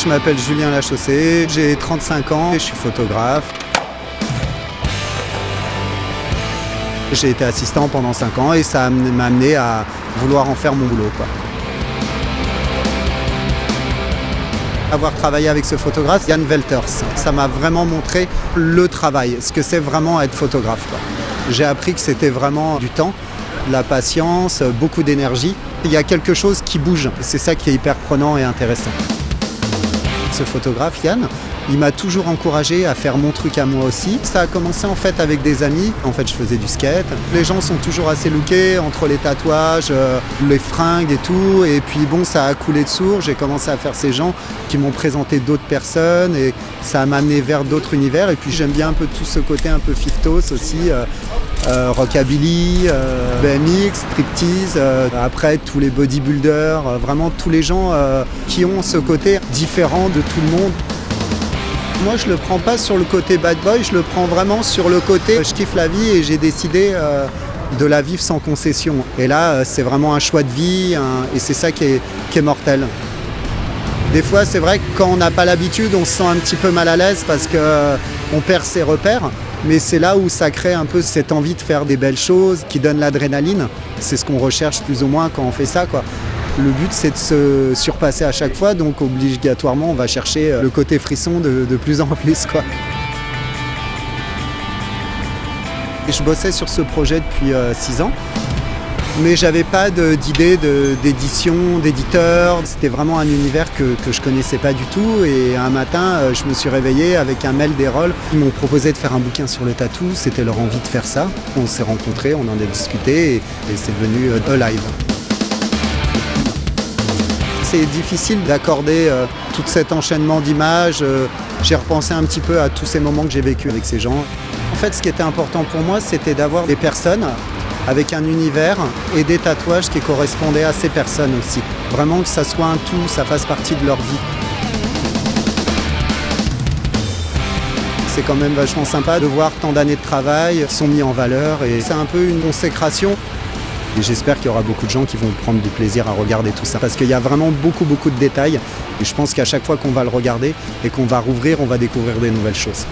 Je m'appelle Julien Lachaussée, j'ai 35 ans et je suis photographe. J'ai été assistant pendant 5 ans et ça m'a amené à vouloir en faire mon boulot, quoi. Avoir travaillé avec ce photographe, Jan Welters, ça m'a vraiment montré le travail, ce que c'est vraiment être photographe, quoi. J'ai appris que c'était vraiment du temps, la patience, beaucoup d'énergie. Il y a quelque chose qui bouge, c'est ça qui est hyper prenant et intéressant. Ce photographe, Yann, il m'a toujours encouragé à faire mon truc à moi aussi. Ça a commencé en fait avec des amis. En fait, je faisais du skate. Les gens sont toujours assez lookés entre les tatouages, les fringues et tout. Et puis bon, ça a coulé de source. J'ai commencé à faire ces gens qui m'ont présenté d'autres personnes et ça m'a amené vers d'autres univers. Et puis j'aime bien un peu tout ce côté un peu fiftos aussi. Rockabilly, BMX, striptease, après tous les bodybuilders, vraiment tous les gens qui ont ce côté différent de tout le monde. Moi je le prends pas sur le côté bad boy, je le prends vraiment sur le côté je kiffe la vie et j'ai décidé de la vivre sans concession. Et là c'est vraiment un choix de vie et c'est ça qui est mortel. Des fois c'est vrai que quand on n'a pas l'habitude on se sent un petit peu mal à l'aise parce qu'on perd ses repères. Mais c'est là où ça crée un peu cette envie de faire des belles choses qui donnent l'adrénaline. C'est ce qu'on recherche plus ou moins quand on fait ça, quoi. Le but c'est de se surpasser à chaque fois, donc obligatoirement on va chercher le côté frisson de plus en plus, quoi. Et je bossais sur ce projet depuis 6 ans. Mais j'avais pas d'idée d'édition, d'éditeur. C'était vraiment un univers que je connaissais pas du tout. Et un matin, je me suis réveillé avec un mail d'Erol. Ils m'ont proposé de faire un bouquin sur le tatou. C'était leur envie de faire ça. On s'est rencontrés, on en a discuté et c'est devenu Alive. C'est difficile d'accorder tout cet enchaînement d'images. J'ai repensé un petit peu à tous ces moments que j'ai vécu avec ces gens. En fait, ce qui était important pour moi, c'était d'avoir des personnes avec un univers et des tatouages qui correspondaient à ces personnes aussi. Vraiment que ça soit un tout, ça fasse partie de leur vie. C'est quand même vachement sympa de voir tant d'années de travail qui sont mis en valeur et c'est un peu une consécration. Et j'espère qu'il y aura beaucoup de gens qui vont prendre du plaisir à regarder tout ça. Parce qu'il y a vraiment beaucoup de détails. Et je pense qu'à chaque fois qu'on va le regarder et qu'on va rouvrir, on va découvrir des nouvelles choses.